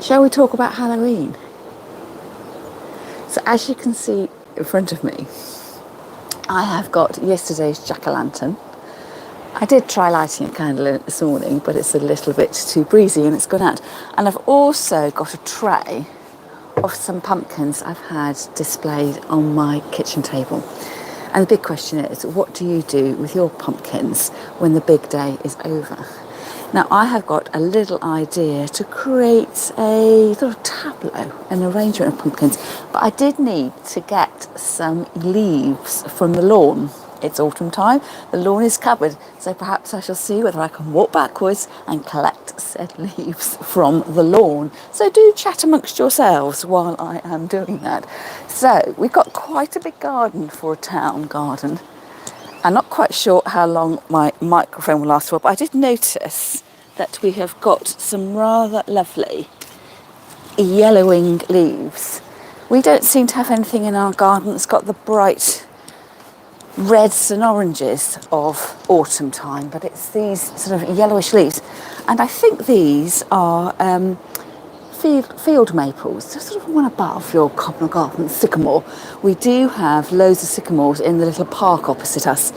Shall we talk about Halloween? So as you can see in front of me, I have got yesterday's jack-o'-lantern. I did try lighting a candle in it this morning, but it's a little bit too breezy and it's gone out. And I've also got a tray of some pumpkins I've had displayed on my kitchen table. And the big question is, what do you do with your pumpkins when the big day is over? Now, I have got a little idea to create a sort of tableau, an arrangement of pumpkins, but I did need to get some leaves from the lawn. It's autumn time, the lawn is covered, so perhaps I shall see whether I can walk backwards and collect said leaves from the lawn. So do chat amongst yourselves while I am doing that. So we've got quite a big garden for a town garden. I'm not quite sure how long my microphone will last for, but I did notice that we have got some rather lovely yellowing leaves. We don't seem to have anything in our garden that's got the bright reds and oranges of autumn time, but it's these sort of yellowish leaves. And I think these are field maples, just sort of one above your common garden sycamore. We do have loads of sycamores in the little park opposite us,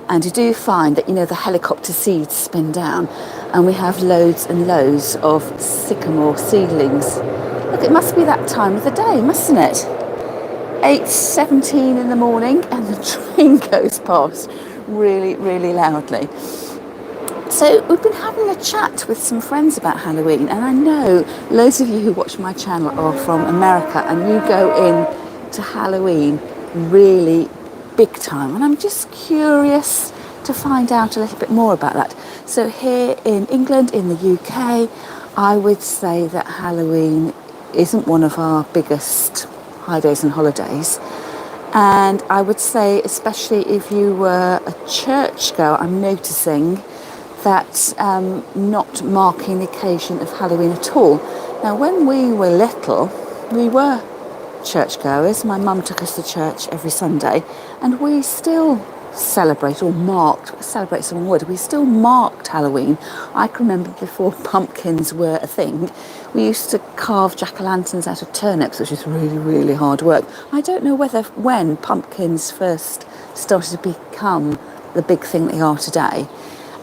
and you do find that, you know, the helicopter seeds spin down, and we have loads and loads of sycamore seedlings. Look, it must be that time of the day, mustn't it? 8:17 in the morning, and the train goes past really, really loudly. So we've been having a chat with some friends about Halloween, and I know loads of you who watch my channel are from America, and you go in to Halloween really big time, and I'm just curious to find out a little bit more about that. So here in England, in the UK, I would say that Halloween isn't one of our biggest high days and holidays. And I would say, especially if you were a churchgoer, I'm noticing that not marking the occasion of Halloween at all. Now, when we were little, we were churchgoers. My mum took us to church every Sunday, and we still celebrate's the wrong word, we still marked Halloween. I can remember before pumpkins were a thing, we used to carve jack-o'-lanterns out of turnips, which is really, really hard work. I don't know when pumpkins first started to become the big thing they are today.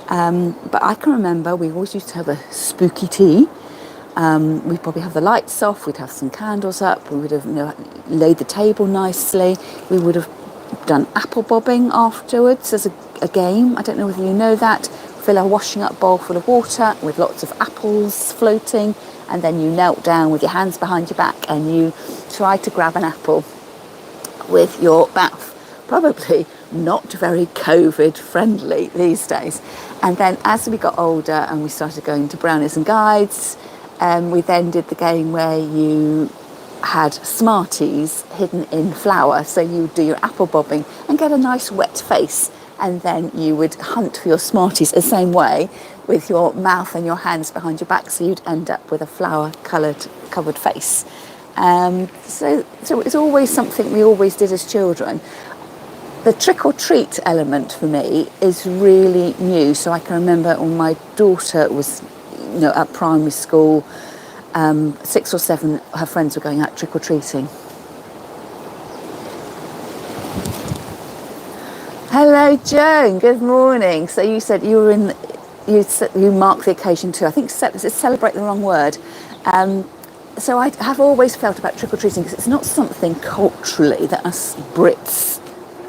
But I can remember we always used to have a spooky tea. We'd probably have the lights off, we'd have some candles up, we would have laid the table nicely, we would have done apple bobbing afterwards as a game. I don't know whether you know that. Fill a washing up bowl full of water with lots of apples floating, and then you knelt down with your hands behind your back and you tried to grab an apple with your mouth. Probably not very COVID friendly these days. And then as we got older and we started going to brownies and guides, we then did the game where you had Smarties hidden in flour, so you would do your apple bobbing and get a nice wet face, and then you would hunt for your Smarties the same way with your mouth and your hands behind your back, so you'd end up with a flour covered face. So it's always something we always did as children. The trick or treat element for me is really new, so I can remember when my daughter was at primary school, 6 or 7, her friends were going out trick-or-treating. Hello, Joan. Good morning. So you said you mark the occasion too. I think celebrate the wrong word. So I have always felt about trick-or-treating because it's not something culturally that us Brits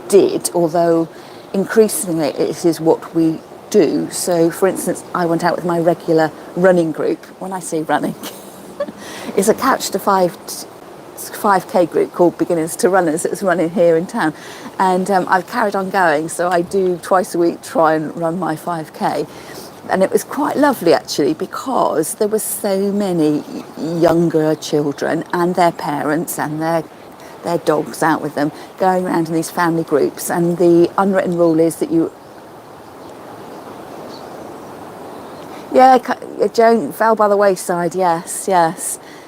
did, although increasingly it is what we do. So, for instance, I went out with my regular running group. When I say running, it's a Couch to 5K group called Beginners to Runners. It's running here in town, and I've carried on going, so I do twice a week try and run my 5K, and it was quite lovely actually, because there were so many younger children and their parents and their dogs out with them, going around in these family groups. And the unwritten rule is that Joan fell by the wayside, yes.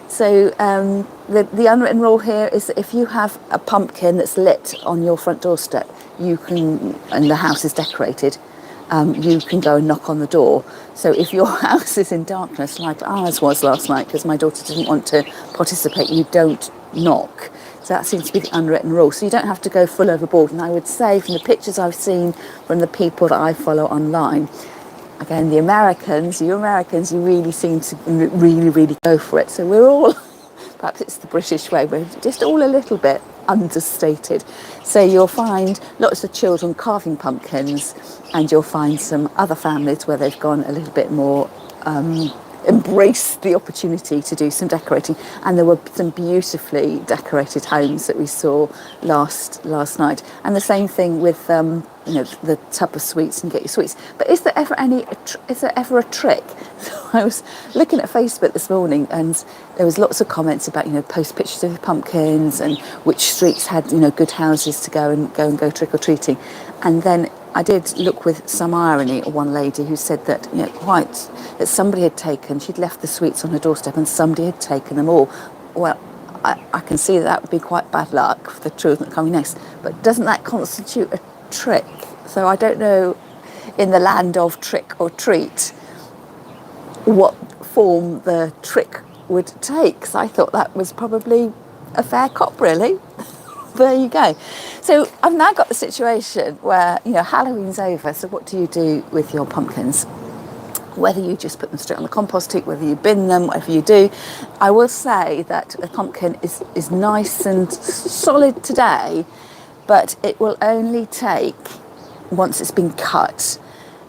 So the unwritten rule here is that if you have a pumpkin that's lit on your front doorstep, you can, and the house is decorated, you can go and knock on the door. So if your house is in darkness, like ours was last night, because my daughter didn't want to participate, you don't knock. So that seems to be the unwritten rule. So you don't have to go full overboard. And I would say from the pictures I've seen from the people that I follow online, again, the Americans, you really seem to really go for it. So we're all, perhaps it's the British way, we're just all a little bit understated. So you'll find lots of children carving pumpkins, and you'll find some other families where they've gone a little bit more, embrace the opportunity to do some decorating. And there were some beautifully decorated homes that we saw last night. And the same thing with the tub of sweets and get your sweets. But is there ever a trick? So I was looking at Facebook this morning, and there was lots of comments about post pictures of pumpkins and which streets had good houses to go trick or treating. And then I did look with some irony at one lady who said that that somebody had taken, she'd left the sweets on her doorstep and somebody had taken them all. Well, I can see that would be quite bad luck for the children coming next, but doesn't that constitute a trick? So I don't know, in the land of trick or treat, what form the trick would take. So I thought that was probably a fair cop, really. There you go. So I've now got the situation where Halloween's over, so what do you do with your pumpkins? Whether you just put them straight on the compost heap, whether you bin them, whatever you do, I will say that a pumpkin is nice and solid today, but it will only take, once it's been cut,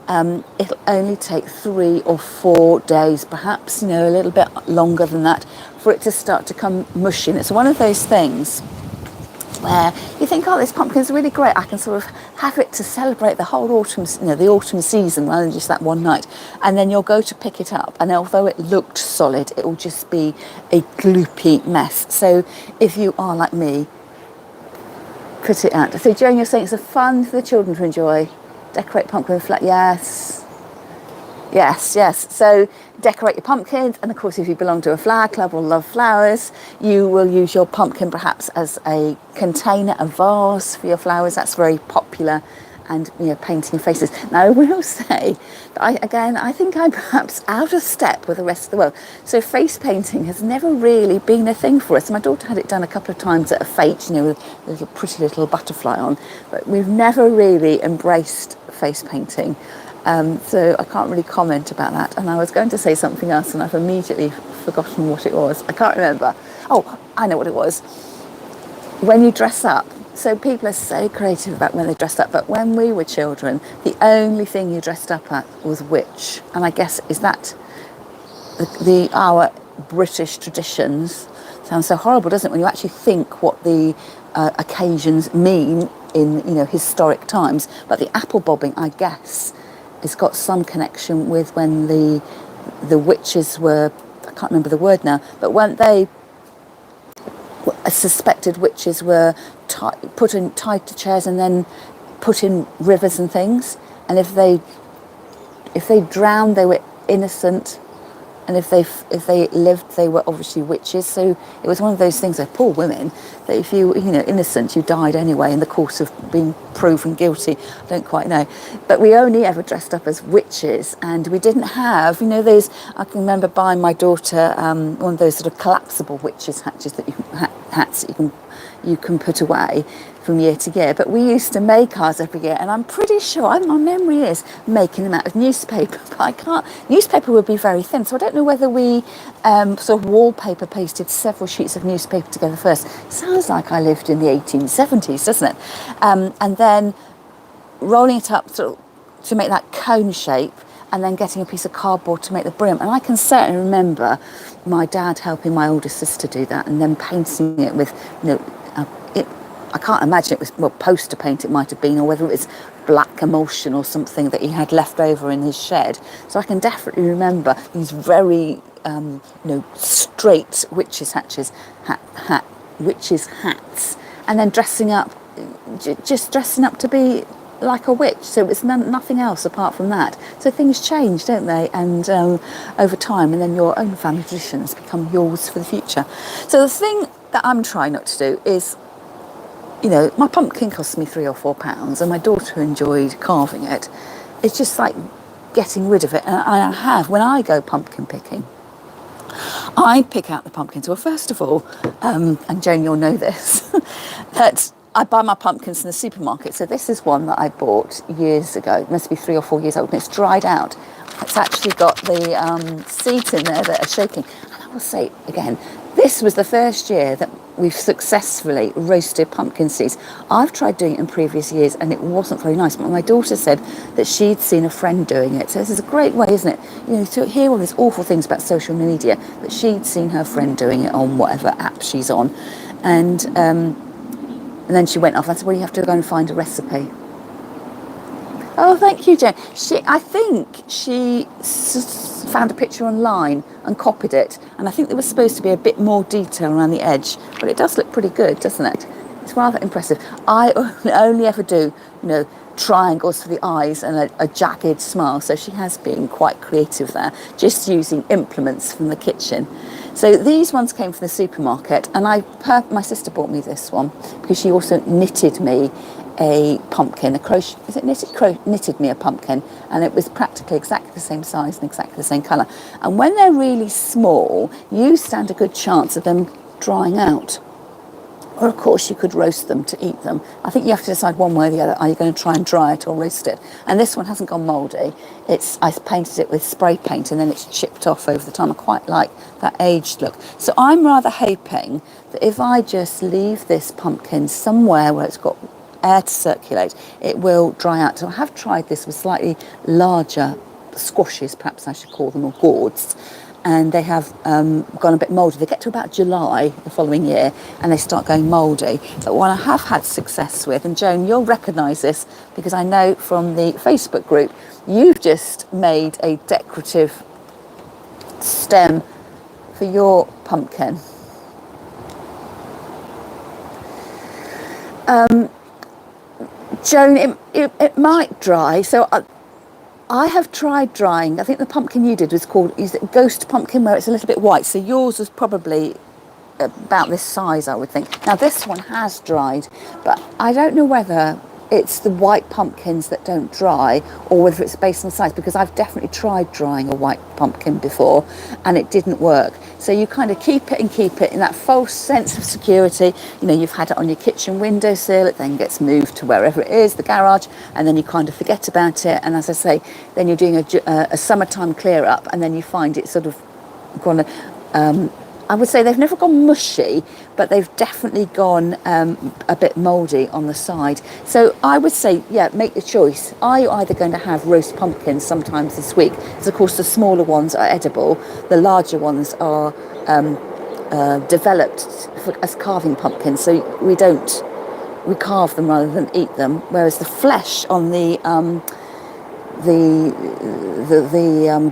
it'll only take 3 or 4 days, perhaps, a little bit longer than that, for it to start to come mushy. And it's one of those things where you think, oh, this pumpkin's really great. I can sort of have it to celebrate the whole autumn, the autumn season, rather than just that one night. And then you'll go to pick it up, and although it looked solid, it will just be a gloopy mess. So if you are like me, put it out. So Joan, you're saying it's a fun for the children to enjoy. Decorate pumpkin with flat. Yes. So decorate your pumpkins, and of course if you belong to a flower club or love flowers, you will use your pumpkin perhaps as a container, a vase for your flowers. That's very popular. And painting faces. Now I will say that I think I'm perhaps out of step with the rest of the world. So face painting has never really been a thing for us. My daughter had it done a couple of times at a fete, with a little pretty little butterfly on, but we've never really embraced face painting. So I can't really comment about that. And I was going to say something else, and I've immediately forgotten what it was. I can't remember. Oh, I know what it was. When you dress up. So people are so creative about when they dressed up, but when we were children, the only thing you dressed up at was witch. And I guess, is that our British traditions? Sounds so horrible, doesn't it, when you actually think what the occasions mean in historic times. But the apple bobbing, I guess, has got some connection with when the witches were, I can't remember the word now, but when they suspected witches were tied to chairs and then put in rivers and things, and if they drowned, they were innocent, and if they lived, they were obviously witches. So it was one of those things, that poor women, that if you innocent, you died anyway in the course of being proven guilty. I don't quite know, but we only ever dressed up as witches, and we didn't have those. I can remember buying my daughter one of those sort of collapsible witches hats that you can put away from year to year. But we used to make ours every year, and I'm pretty sure, my memory is making them out of newspaper, but newspaper would be very thin, so I don't know whether we sort of wallpaper pasted several sheets of newspaper together first. Sounds like I lived in the 1870s, doesn't it? And then rolling it up to make that cone shape, and then getting a piece of cardboard to make the brim. And I can certainly remember my dad helping my older sister do that, and then painting it with, I can't imagine it was, poster paint it might have been, or whether it was black emulsion or something that he had left over in his shed. So I can definitely remember these very, straight witches' hats, and then dressing up to be like a witch. So it's nothing else apart from that. So things change, don't they? And over time, and then your own family traditions become yours for the future. So the thing that I'm trying not to do is, my pumpkin cost me £3 or £4, and my daughter enjoyed carving it. it's just like getting rid of it. And I have, when I go pumpkin picking, I pick out the pumpkins. Well, first of all, and Joan, you'll know this, that I buy my pumpkins in the supermarket. So this is one that I bought years ago. It must be 3 or 4 years old, and it's dried out. It's actually got the seeds in there that are shaking. And I will say again, this was the first year that we've successfully roasted pumpkin seeds. I've tried doing it in previous years and it wasn't very nice, but my daughter said that she'd seen a friend doing it. So this is a great way, isn't it? You know, to hear all these awful things about social media, that she'd seen her friend doing it on whatever app she's on. And then she went off. I said, well, you have to go and find a recipe. Oh, thank you, Jen. I think she found a picture online and copied it, and I think there was supposed to be a bit more detail around the edge, but it does look pretty good, doesn't it? It's rather impressive. I only ever do, triangles for the eyes and a jagged smile, so she has been quite creative there, just using implements from the kitchen. So these ones came from the supermarket, and my sister bought me this one because she also knitted me a pumpkin, knitted me a pumpkin, and it was practically exactly the same size and exactly the same colour. And when they're really small, you stand a good chance of them drying out. Or of course you could roast them to eat them. I think you have to decide one way or the other. Are you going to try and dry it or roast it? And this one hasn't gone mouldy. I painted it with spray paint and then it's chipped off over the time. I quite like that aged look. So I'm rather hoping that if I just leave this pumpkin somewhere where it's got air to circulate, it will dry out. So I have tried this with slightly larger squashes, perhaps I should call them, or gourds, and they have gone a bit mouldy. They get to about July the following year and they start going mouldy. But what I have had success with, and Joan, you'll recognise this because I know from the Facebook group, you've just made a decorative stem for your pumpkin. Joan, it might dry. So I have tried drying. I think the pumpkin you did was called ghost pumpkin, where it's a little bit white. So yours was probably about this size, I would think. Now this one has dried, but I don't know whether it's the white pumpkins that don't dry or whether it's based on size, because I've definitely tried drying a white pumpkin before and it didn't work. So you kind of keep it in that false sense of security. You've had it on your kitchen windowsill, it then gets moved to wherever it is, the garage, and then you kind of forget about it. And as I say, then you're doing a summertime clear up and then you find it sort of gone, I would say they've never gone mushy, but they've definitely gone a bit mouldy on the side. So I would say, yeah, make the choice. Are you either going to have roast pumpkins sometimes this week? Because of course the smaller ones are edible, the larger ones are developed as carving pumpkins. So we carve them rather than eat them. Whereas the flesh on the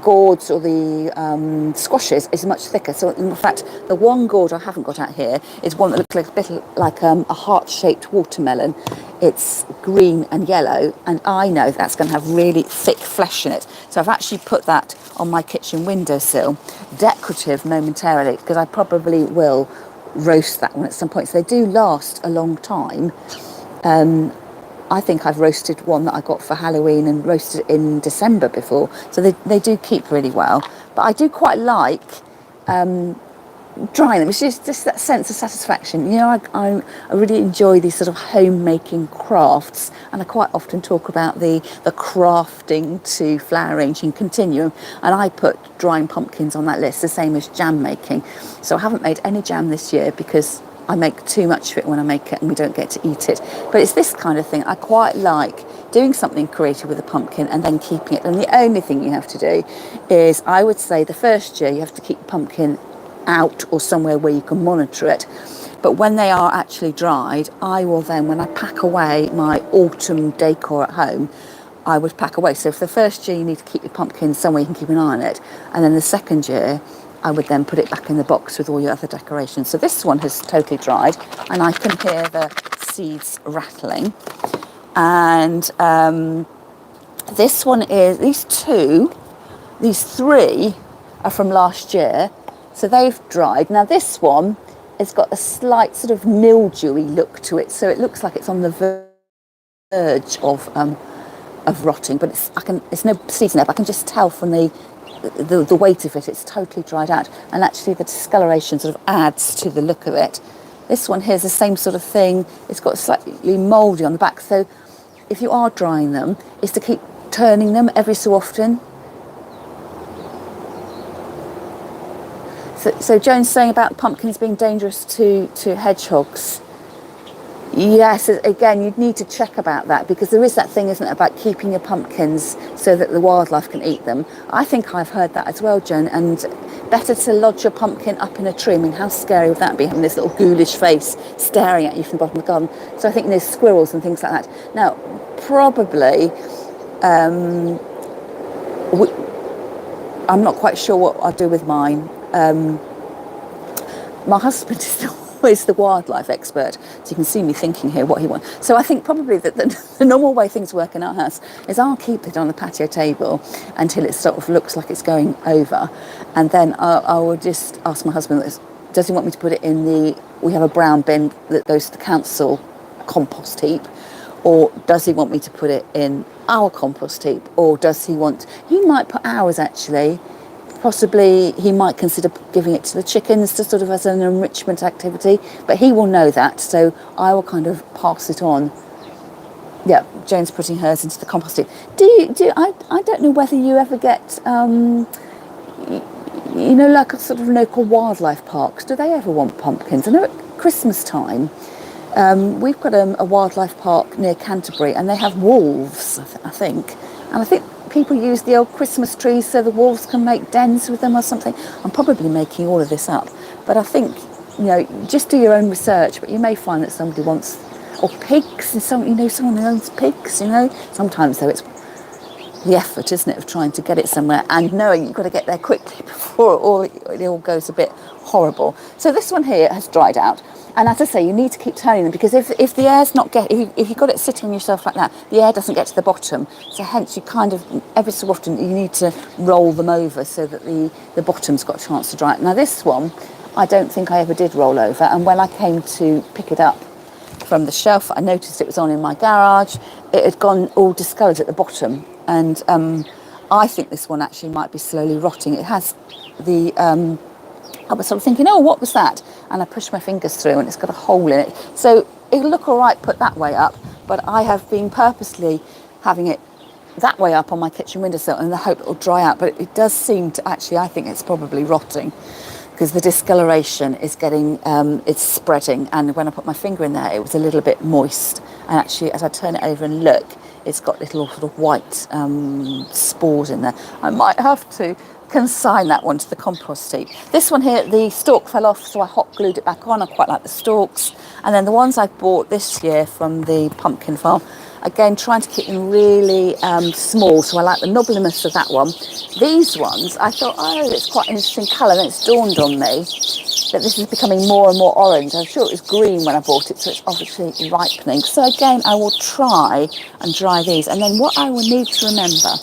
gourds or the squashes is much thicker. So in fact, the one gourd I haven't got out here is one that looks like a bit like a heart-shaped watermelon. It's green and yellow, and I know that's going to have really thick flesh in it. So I've actually put that on my kitchen windowsill, decorative momentarily, because I probably will roast that one at some point. So they do last a long time. I think I've roasted one that I got for Halloween and roasted it in December before. So they do keep really well. But I do quite like drying them. It's just that sense of satisfaction. I really enjoy these sort of homemaking crafts. And I quite often talk about the crafting to flower arranging continuum. And I put drying pumpkins on that list, the same as jam making. So I haven't made any jam this year because I make too much of it when I make it and we don't get to eat it. But it's this kind of thing. I quite like doing something creative with a pumpkin and then keeping it. And the only thing you have to do is, I would say the first year you have to keep the pumpkin out or somewhere where you can monitor it. But when they are actually dried, I will then, when I pack away my autumn decor at home, I would pack away. So for the first year you need to keep your pumpkin somewhere you can keep an eye on it. And then the second year I would then put it back in the box with all your other decorations. So this one has totally dried and I can hear the seeds rattling. And this one is, these three are from last year. So they've dried. Now this one has got a slight sort of mildewy look to it. So it looks like it's on the verge of of rotting, but it's no season up. I can just tell from the weight of it, it's totally dried out, and actually the discoloration sort of adds to the look of it. This one here is the same sort of thing. It's got slightly mouldy on the back, so if you are drying them, is to keep turning them every so often. So Joan's saying about pumpkins being dangerous to hedgehogs. Yes, again, you'd need to check about that, because there is that thing, isn't it, about keeping your pumpkins so that the wildlife can eat them. I think I've heard that as well, Joan, and better to lodge your pumpkin up in a tree. I mean, how scary would that be, having this little ghoulish face staring at you from the bottom of the garden? So I think there's squirrels and things like that. Now, probably, I'm not quite sure what I'll do with mine. My husband is always the wildlife expert, so you can see me thinking here what he wants. So I think probably that the normal way things work in our house is I'll keep it on the patio table until it sort of looks like it's going over, and then I will just ask my husband, does he want me to put it in we have a brown bin that goes to the council compost heap, or does he want me to put it in our compost heap, or he might put ours actually. Possibly he might consider giving it to the chickens to sort of as an enrichment activity, but he will know that, so I will kind of pass it on. Yeah, Jane's putting hers into the compost heap. I don't know whether you ever get, like a sort of local wildlife parks, do they ever want pumpkins? I know at Christmas time, we've got a wildlife park near Canterbury, and they have wolves, I think. And I think people use the old Christmas trees so the wolves can make dens with them or something. I'm probably making all of this up, but I think, just do your own research, but you may find that somebody wants, or pigs, and someone who owns pigs, Sometimes, though, it's the effort, isn't it, of trying to get it somewhere and knowing you've got to get there quickly before it all goes a bit horrible. So this one here has dried out. And as I say, you need to keep turning them, because if the air's not if you've got it sitting on yourself like that, the air doesn't get to the bottom. So hence you kind of, every so often, you need to roll them over so that the bottom's got a chance to dry. Now this one, I don't think I ever did roll over. And when I came to pick it up from the shelf, I noticed it was on in my garage. It had gone all discoloured at the bottom. And I think this one actually might be slowly rotting. It has I was sort of thinking, oh, what was that? And I pushed my fingers through and it's got a hole in it. So it'll look all right put that way up, but I have been purposely having it that way up on my kitchen windowsill in the hope it'll dry out. But it does seem to actually, I think it's probably rotting, because the discoloration is it's spreading. And when I put my finger in there, it was a little bit moist. And actually, as I turn it over and look, it's got little sort of white spores in there. I might have to consign that one to the compost heap. This one here, the stalk fell off, so I hot glued it back on. I quite like the stalks. And then the ones I bought this year from the pumpkin farm, again, trying to keep them really small, so I like the knobbliness of that one. These ones, I thought, oh, it's quite an interesting colour, and it's dawned on me that this is becoming more and more orange. I'm sure it was green when I bought it, so it's obviously ripening. So again, I will try and dry these. And then what I will need to remember,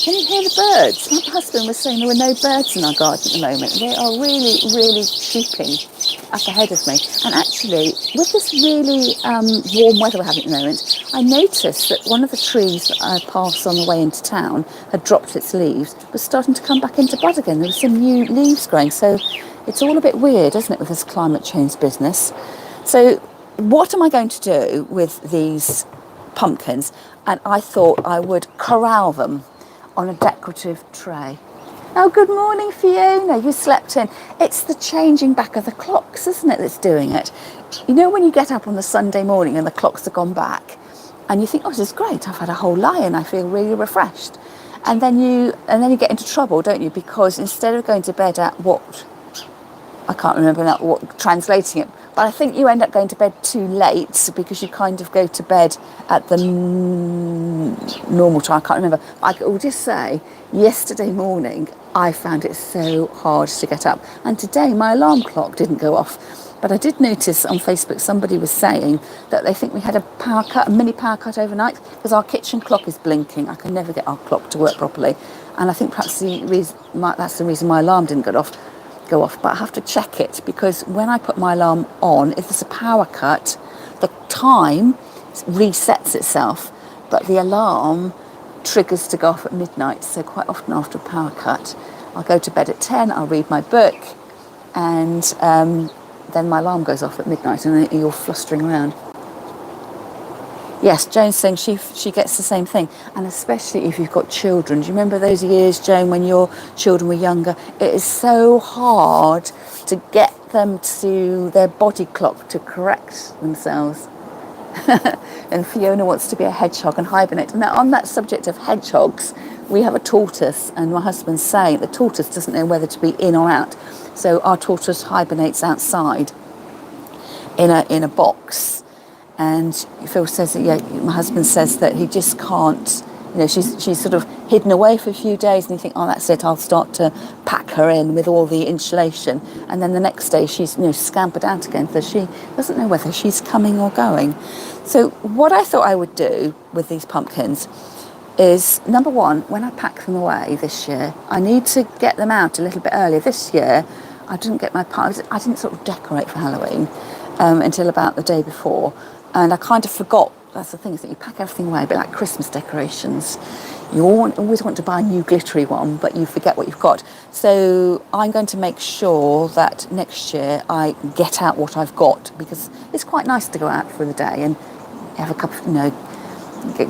can you hear the birds? My husband was saying there were no birds in our garden at the moment. They are really, really cheeping up ahead of me. And actually, with this really warm weather we're having at the moment, I noticed that one of the trees that I passed on the way into town had dropped its leaves, was starting to come back into bud again. There were some new leaves growing. So it's all a bit weird, isn't it, with this climate change business? So what am I going to do with these pumpkins? And I thought I would corral them on a decorative tray. Oh, good morning, Fiona. You slept in. It's the changing back of the clocks, isn't it, that's doing it? You know, when you get up on the Sunday morning and the clocks have gone back, and you think, oh, this is great. I've had a whole lie and I feel really refreshed. And then you get into trouble, don't you? Because instead of going to bed at I can't remember now what translating it, but I think you end up going to bed too late because you kind of go to bed at the normal time. I can't remember. I will just say, yesterday morning, I found it so hard to get up. And today, my alarm clock didn't go off. But I did notice on Facebook, somebody was saying that they think we had a mini power cut overnight, because our kitchen clock is blinking. I can never get our clock to work properly. And I think perhaps that's the reason my alarm didn't go off, but I have to check it, because when I put my alarm on, if there's a power cut, the time resets itself. but the alarm triggers to go off at midnight. So quite often after a power cut, I'll go to bed at 10, I'll read my book, and then my alarm goes off at midnight and you're flustering around. Yes, Joan's saying she gets the same thing, and especially if you've got children. Do you remember those years, Joan, when your children were younger? It is so hard to get them to their body clock to correct themselves. And Fiona wants to be a hedgehog and hibernate. Now, on that subject of hedgehogs, we have a tortoise, and my husband's saying the tortoise doesn't know whether to be in or out. So our tortoise hibernates outside in a box. And Phil says that, yeah, my husband says that he just can't, she's sort of hidden away for a few days, and you think, oh, that's it, I'll start to pack her in with all the insulation. And then the next day she's, scampered out again, so she doesn't know whether she's coming or going. So what I thought I would do with these pumpkins is, number one, when I pack them away this year, I need to get them out a little bit earlier. This year, I didn't sort of decorate for Halloween until about the day before. And I kind of forgot, that's the thing, is that you pack everything away, a bit like Christmas decorations. You always want to buy a new glittery one, but you forget what you've got. So I'm going to make sure that next year I get out what I've got, because it's quite nice to go out for the day and have a cup of,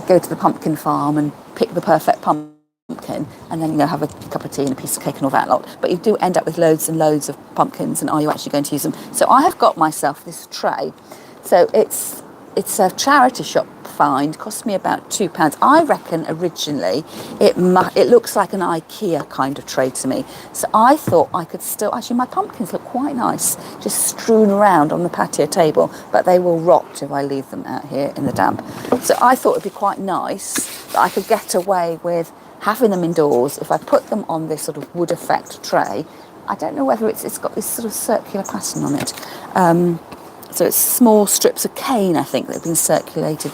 go to the pumpkin farm and pick the perfect pumpkin, and then have a cup of tea and a piece of cake and all that lot. But you do end up with loads and loads of pumpkins, and are you actually going to use them? So I have got myself this tray. So it's a charity shop find, cost me about £2. I reckon originally it looks like an IKEA kind of tray to me. So I thought I could still, actually my pumpkins look quite nice, just strewn around on the patio table, but they will rot if I leave them out here in the damp. So I thought it'd be quite nice that I could get away with having them indoors if I put them on this sort of wood effect tray. I don't know whether it's got this sort of circular pattern on it. So it's small strips of cane, I think, that have been circulated,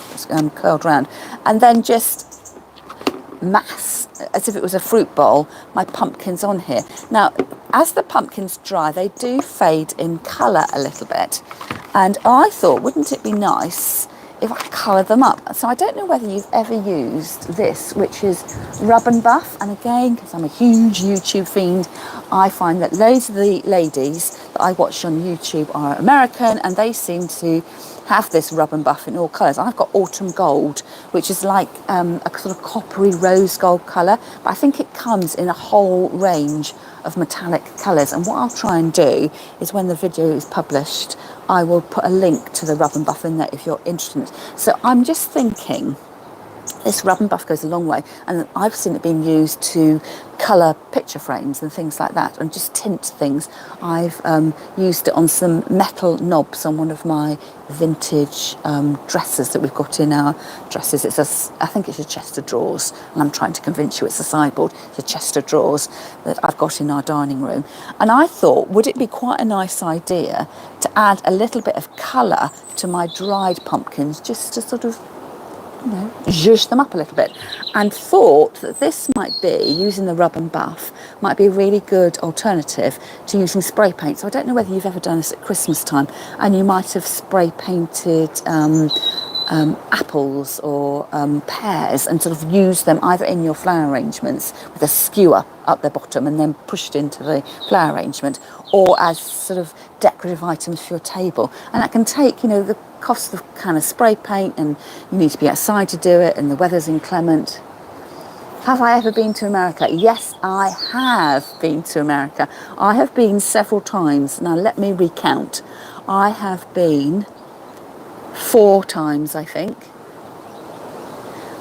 curled round. And then just mass, as if it was a fruit bowl, my pumpkins on here. Now, as the pumpkins dry, they do fade in colour a little bit. And I thought, wouldn't it be nice if I colour them up? So I don't know whether you've ever used this, which is Rub and Buff. And again, because I'm a huge YouTube fiend, I find that loads of the ladies that I watch on YouTube are American, and they seem to have this Rub and Buff in all colours. I've got Autumn Gold, which is like a sort of coppery rose gold colour, but I think it comes in a whole range of metallic colours. And what I'll try and do is, when the video is published, I will put a link to the Rub and Buff in there if you're interested. So I'm just thinking, this Rub and Buff goes a long way, and I've seen it being used to colour picture frames and things like that, and just tint things. I've used it on some metal knobs on one of my vintage dresses that we've got in our dresses. I think it's a chest of drawers, and I'm trying to convince you it's a sideboard. It's a chest of drawers that I've got in our dining room. And I thought, would it be quite a nice idea to add a little bit of colour to my dried pumpkins, just to sort of zhuzh them up a little bit, and thought that this might be, using the Rub and Buff, might be a really good alternative to using spray paint. So I don't know whether you've ever done this at Christmas time, and you might have spray painted apples or pears, and sort of used them either in your flower arrangements with a skewer up the bottom and then pushed into the flower arrangement, or as sort of decorative items for your table. And that can take, the cost of kind of spray paint, and you need to be outside to do it, and the weather's inclement. Have I ever been to America? Yes, I have been to America. I have been several times. Now let me recount. I have been 4 times, I think.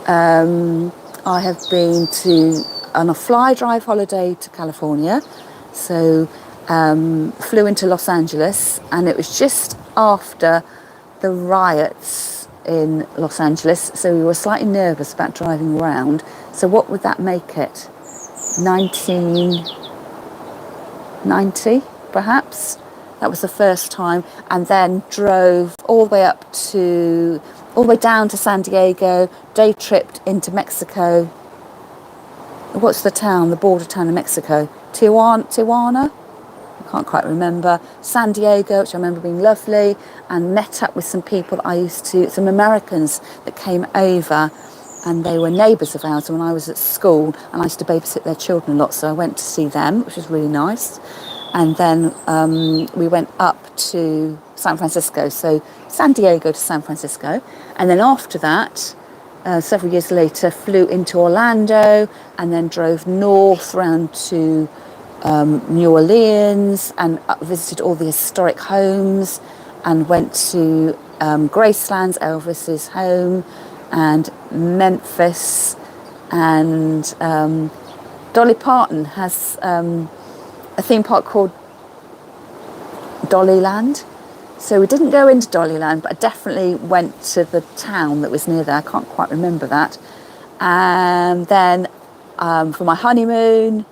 I have been on a fly drive holiday to California. So flew into Los Angeles, and it was just after the riots in Los Angeles, so we were slightly nervous about driving around. So what would that make it? 1990, perhaps? That was the first time. And then drove all the way down to San Diego, day tripped into Mexico. What's the border town of Mexico? Tijuana? I can't quite remember. San Diego, which I remember being lovely, and met up with some people that some Americans that came over and they were neighbours of ours when I was at school, and I used to babysit their children a lot, so I went to see them, which was really nice. And then we went up to San Francisco, so San Diego to San Francisco, and then after that, several years later, flew into Orlando and then drove north round to New Orleans and visited all the historic homes and went to Graceland's, Elvis's home, and Memphis. And Dolly Parton has a theme park called Dollyland. So we didn't go into Dollyland, but I definitely went to the town that was near there. I can't quite remember that. And then for my honeymoon,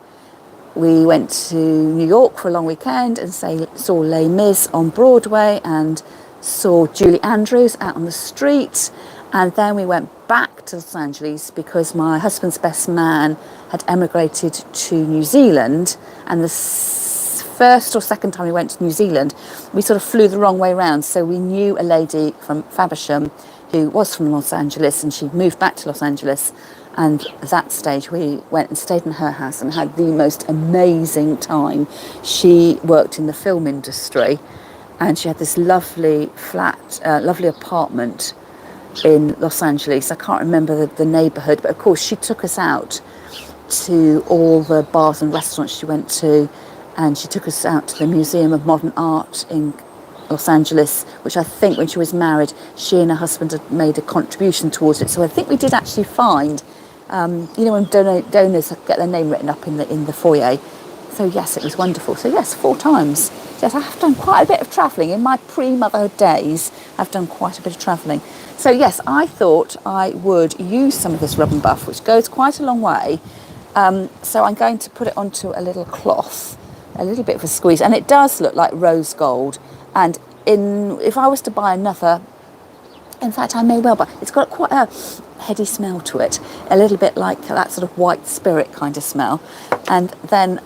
we went to New York for a long weekend and saw Les Mis on Broadway and saw Julie Andrews out on the street. And then we went back to Los Angeles because my husband's best man had emigrated to New Zealand, and the first or second time we went to New Zealand, we sort of flew the wrong way round. So we knew a lady from Faversham who was from Los Angeles, and she moved back to Los Angeles. And at that stage, we went and stayed in her house and had the most amazing time. She worked in the film industry, and she had this lovely flat, lovely apartment in Los Angeles. I can't remember the neighbourhood, but of course she took us out to all the bars and restaurants she went to, and she took us out to the Museum of Modern Art in Los Angeles, which I think when she was married, she and her husband had made a contribution towards it. So I think we did actually find, when donors get their name written up in the foyer. So yes, it was wonderful. So yes, 4 times. Yes, I have done quite a bit of travelling. In my pre-motherhood days, I've done quite a bit of travelling. So yes, I thought I would use some of this rub and buff, which goes quite a long way. So I'm going to put it onto a little cloth, a little bit of a squeeze, and it does look like rose gold. And if I was to buy another, in fact I may well, but it's got quite a heady smell to it, a little bit like that sort of white spirit kind of smell. And then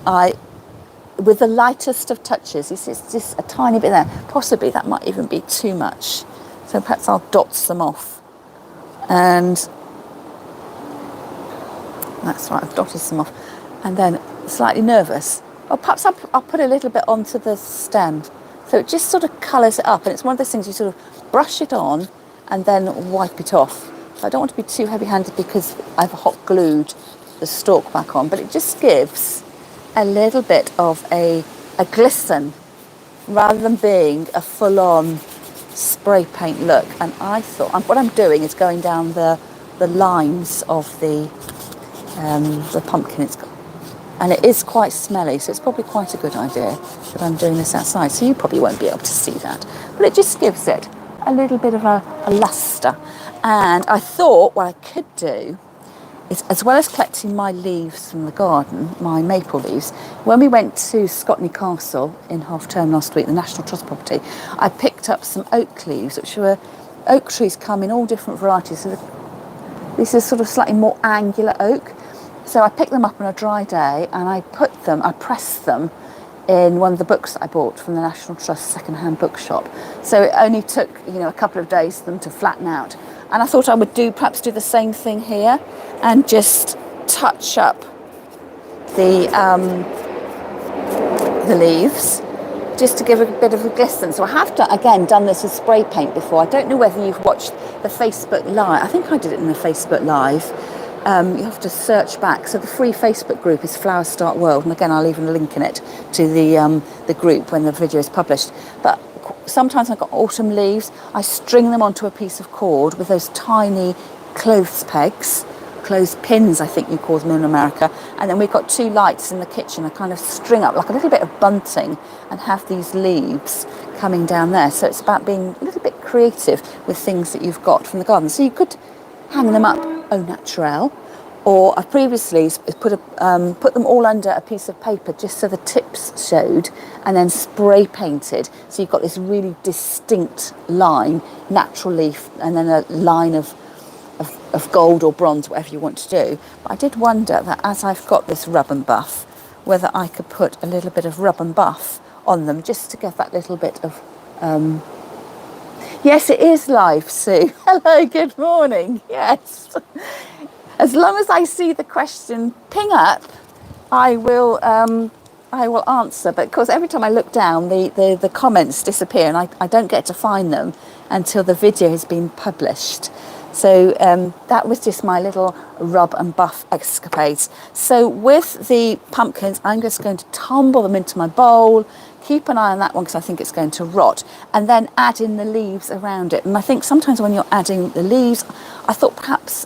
with the lightest of touches, it's just a tiny bit there, possibly that might even be too much, so perhaps I'll dot some off. And that's right, I've dotted some off. And then slightly nervous, or perhaps I'll put a little bit onto the stem, so it just sort of colours it up. And it's one of those things you sort of brush it on and then wipe it off. So I don't want to be too heavy-handed because I've hot glued the stalk back on, but it just gives a little bit of a glisten rather than being a full-on spray paint look. And I thought what I'm doing is going down the lines of the pumpkin. And it is quite smelly, so it's probably quite a good idea that I'm doing this outside. So you probably won't be able to see that, but it just gives it a little bit of a lustre. And I thought what I could do is, as well as collecting my leaves from the garden, my maple leaves, when we went to Scotney Castle in half term last week, the National Trust property, I picked up some oak leaves, which were, oak trees come in all different varieties. So this is sort of slightly more angular oak. So I picked them up on a dry day and I pressed them in one of the books that I bought from the National Trust second-hand bookshop. So it only took, a couple of days for them to flatten out. And I thought I would perhaps do the same thing here and just touch up the leaves just to give a bit of a glisten. So I have done this with spray paint before. I don't know whether you've watched the Facebook Live. I think I did it in the Facebook Live. You have to search back. So the free Facebook group is Flowers Start World, and again I'll leave a link in it to the group when the video is published. But sometimes I've got autumn leaves. I string them onto a piece of cord with those tiny clothes pegs, clothes pins I think you call them in America, and then we've got 2 lights in the kitchen. I kind of string up like a little bit of bunting and have these leaves coming down there. So it's about being a little bit creative with things that you've got from the garden. So you could hang them up au naturel, or I've previously put them all under a piece of paper just so the tips showed, and then spray painted, so you've got this really distinct line, natural leaf, and then a line of gold or bronze, whatever you want to do. But I did wonder that as I've got this rub and buff, whether I could put a little bit of rub and buff on them just to give that little bit of yes, it is live, Sue. Hello, good morning. Yes. As long as I see the question ping up, I will answer. But of course, every time I look down, the comments disappear, and I don't get to find them until the video has been published. So that was just my little rub and buff escapades. So with the pumpkins, I'm just going to tumble them into my bowl, keep an eye on that one because I think it's going to rot, and then add in the leaves around it. And I think sometimes when you're adding the leaves, I thought perhaps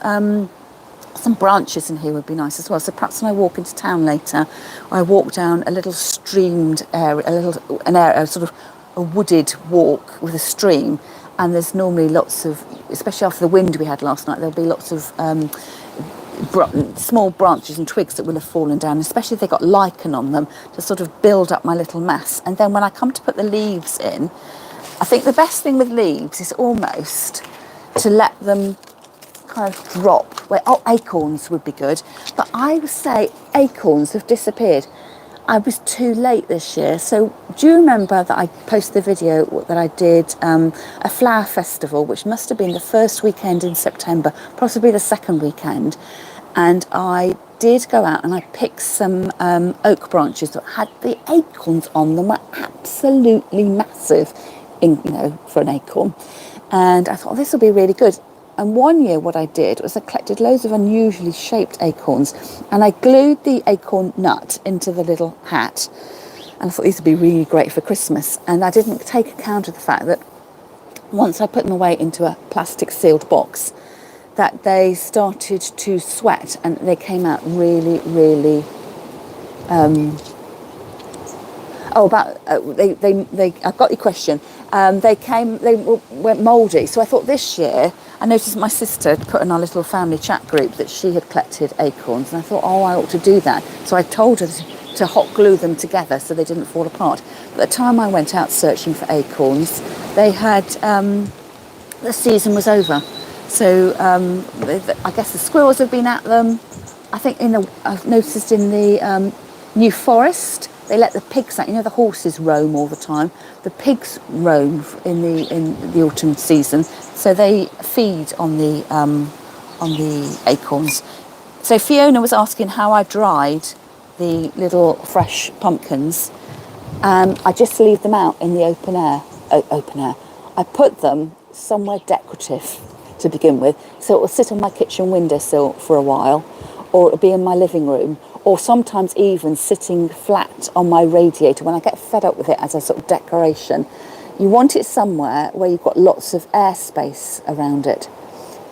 some branches in here would be nice as well. So perhaps when I walk into town later, I walk down a little streamed area, a sort of a wooded walk with a stream, and there's normally lots of, especially after the wind we had last night, there'll be lots of small branches and twigs that will have fallen down, especially if they've got lichen on them, to sort of build up my little mass. And then when I come to put the leaves in, I think the best thing with leaves is almost to let them kind of drop. Acorns would be good, but I would say acorns have disappeared. I was too late this year. So do you remember that I posted the video that I did a flower festival, which must have been the first weekend in September, possibly the second weekend, and I did go out and I picked some oak branches that had the acorns on them, were absolutely massive, for an acorn, and I thought this will be really good. And one year what I did was I collected loads of unusually shaped acorns, and I glued the acorn nut into the little hat, and I thought these would be really great for Christmas. And I didn't take account of the fact that once I put them away into a plastic sealed box, that they started to sweat and they came out really, really I got your question. They went mouldy. So I thought this year, I noticed my sister had put in our little family chat group that she had collected acorns, and I thought, I ought to do that. So I told her to hot glue them together so they didn't fall apart. But the time I went out searching for acorns, they had, the season was over. So I guess the squirrels have been at them. I think I've noticed in the New Forest, they let the pigs out. The horses roam all the time. The pigs roam in the autumn season, so they feed on the acorns. So Fiona was asking how I dried the little fresh pumpkins. I just leave them out in the open air. I put them somewhere decorative to begin with, so it will sit on my kitchen windowsill for a while, or it'll be in my living room, or sometimes even sitting flat on my radiator when I get fed up with it as a sort of decoration. You want it somewhere where you've got lots of airspace around it.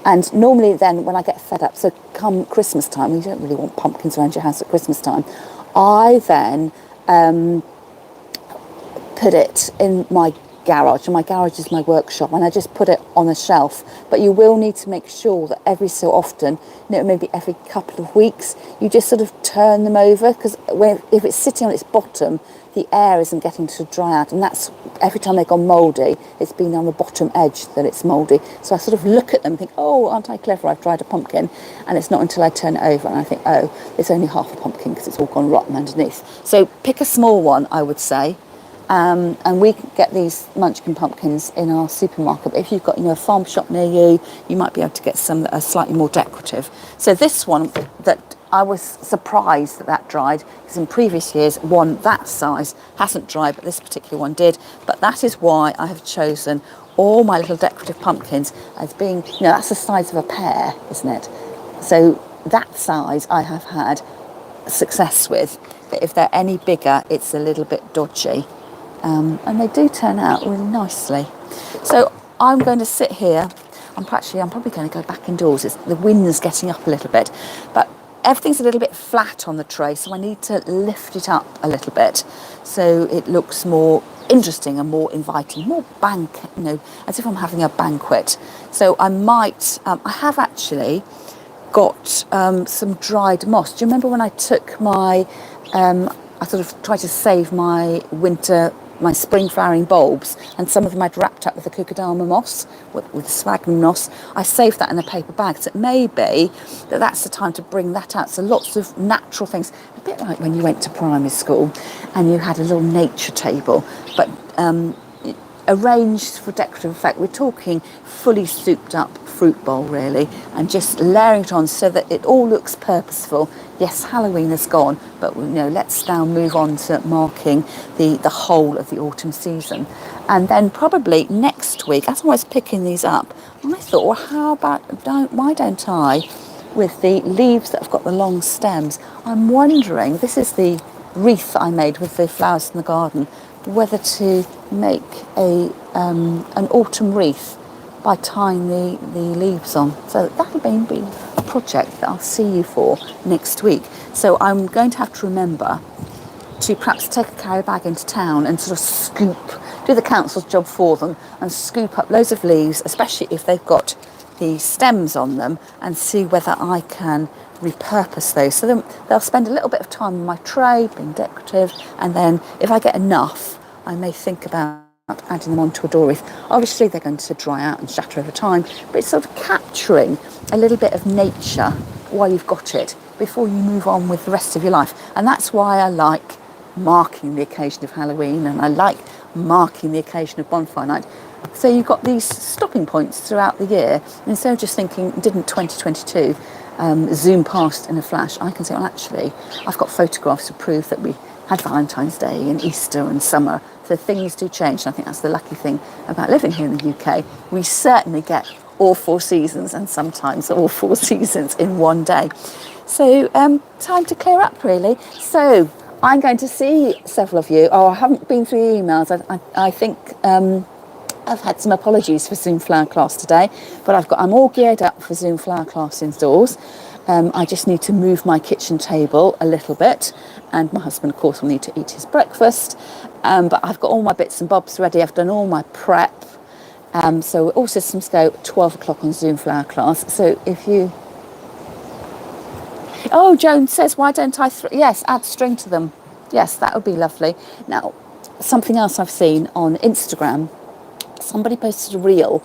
And normally then when I get fed up, so come Christmas time, you don't really want pumpkins around your house at Christmas time, I then put it in my garage, and my garage is my workshop, and I just put it on a shelf. But you will need to make sure that every so often, maybe every couple of weeks, you just sort of turn them over, because if it's sitting on its bottom, the air isn't getting to dry out, and that's every time they've gone mouldy, it's been on the bottom edge that it's mouldy. So I sort of look at them and think, oh, aren't I clever, I've dried a pumpkin. And it's not until I turn it over and I think, oh, it's only half a pumpkin because it's all gone rotten underneath. So pick a small one, I would say. And we can get these munchkin pumpkins in our supermarket. But if you've got a farm shop near you, you might be able to get some that are slightly more decorative. So this one, that I was surprised that dried, because in previous years one that size hasn't dried, but this particular one did. But that is why I have chosen all my little decorative pumpkins as being, that's the size of a pear, isn't it? So that size I have had success with. But if they're any bigger, it's a little bit dodgy. And they do turn out really nicely. So I'm going to sit here. I'm probably going to go back indoors. The wind's getting up a little bit, but everything's a little bit flat on the tray, so I need to lift it up a little bit so it looks more interesting and more inviting, more as if I'm having a banquet. So I might, I have actually got some dried moss. Do you remember when I took my, I sort of tried to save my spring flowering bulbs, and some of them I'd wrapped up with the Kukadama moss, with sphagnum moss. I saved that in a paper bag, so it may be that's the time to bring that out. So lots of natural things, a bit like when you went to primary school and you had a little nature table, but arranged for decorative effect. We're talking fully souped up fruit bowl really, and just layering it on so that it all looks purposeful. Yes, Halloween is gone, but let's now move on to marking the whole of the autumn season. And then probably next week, as I was picking these up, I thought, well, how about, why don't I, with the leaves that have got the long stems, I'm wondering, this is the wreath that I made with the flowers in the garden, whether to make an autumn wreath by tying the leaves on. So that'll be a project that I'll see you for next week. So I'm going to have to remember to perhaps take a carry bag into town and sort of do the council's job for them and scoop up loads of leaves, especially if they've got the stems on them, and see whether I can repurpose those. So then they'll spend a little bit of time on my tray being decorative, and then if I get enough, I may think about adding them onto a door wreath. Obviously they're going to dry out and shatter over time, but it's sort of capturing a little bit of nature while you've got it before you move on with the rest of your life. And that's why I like marking the occasion of Halloween, and I like marking the occasion of bonfire night. So you've got these stopping points throughout the year. And instead of just thinking, didn't 2022 zoom past in a flash, I can say, well, actually, I've got photographs to prove that we had Valentine's Day and Easter and summer. So things do change. And I think that's the lucky thing about living here in the UK. We certainly get all 4 seasons, and sometimes all 4 seasons in one day. So time to clear up, really. So I'm going to see several of you. Oh, I haven't been through the emails. I think I've had some apologies for Zoom flower class today, but I'm all geared up for Zoom flower class indoors. I just need to move my kitchen table a little bit, and my husband, of course, will need to eat his breakfast. But I've got all my bits and bobs ready. I've done all my prep. So all systems go 12 o'clock on Zoom flower class. So if you... Oh, Joan says, why don't I... Yes, add string to them. Yes, that would be lovely. Now, something else I've seen on Instagram, somebody posted a reel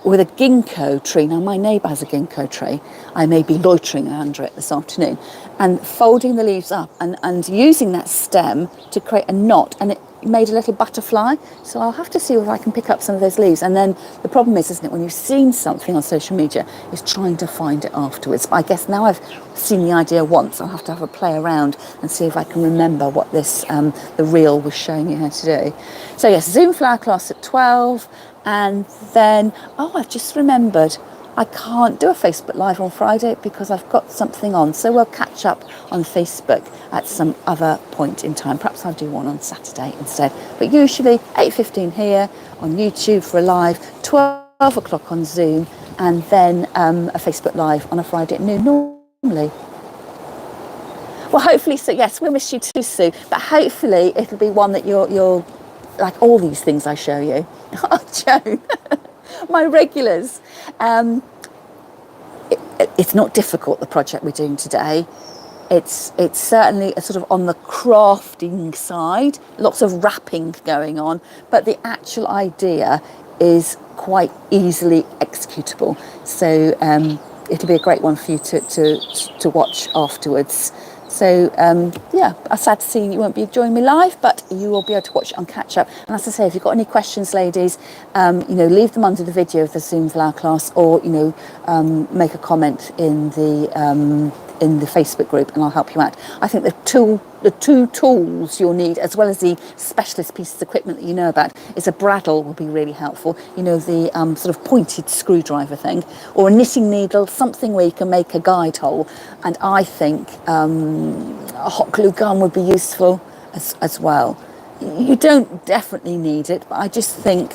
with a ginkgo tree. Now, my neighbour has a ginkgo tree. I may be loitering under it this afternoon, and folding the leaves up and using that stem to create a knot, and it made a little butterfly. So I'll have to see if I can pick up some of those leaves. And then the problem is, isn't it, when you've seen something on social media, is trying to find it afterwards. But I guess now I've seen the idea once, I'll have to have a play around and see if I can remember what this the reel was showing you how to do. So yes, Zoom flower class at 12. And then, I've just remembered, I can't do a Facebook Live on Friday because I've got something on. So we'll catch up on Facebook at some other point in time. Perhaps I'll do one on Saturday instead. But usually 8:15 here on YouTube for a live, 12 o'clock on Zoom, and then a Facebook Live on a Friday at noon normally. Well, hopefully, so yes, we'll miss you too, Sue. But hopefully it'll be one that you're like all these things I show you. Oh, Joan, my regulars. It's not difficult, the project we're doing today. It's certainly a sort of on the crafting side, lots of wrapping going on, but the actual idea is quite easily executable. So it'll be a great one for you to watch afterwards. So, I'm sad to see you won't be joining me live, but you will be able to watch it on catch up. And as I say, if you've got any questions, ladies, leave them under the video of the Zoom flower class, or, make a comment in the Facebook group, and I'll help you out. I think the two tools you'll need, as well as the specialist pieces of equipment that you know about, is a bradawl will be really helpful. The sort of pointed screwdriver thing, or a knitting needle, something where you can make a guide hole. And I think a hot glue gun would be useful as well. You don't definitely need it, but I just think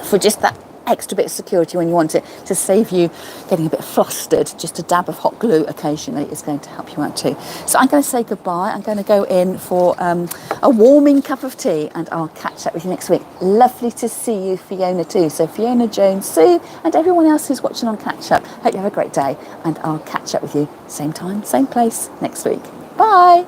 for just that extra bit of security when you want it, to save you getting a bit flustered, just a dab of hot glue occasionally is going to help you out too. So I'm going to say goodbye. I'm going to go in for a warming cup of tea, and I'll catch up with you next week. Lovely to see you, Fiona, too. So Fiona, Joan, Sue, and everyone else who's watching on catch up, hope you have a great day, and I'll catch up with you same time, same place next week. Bye.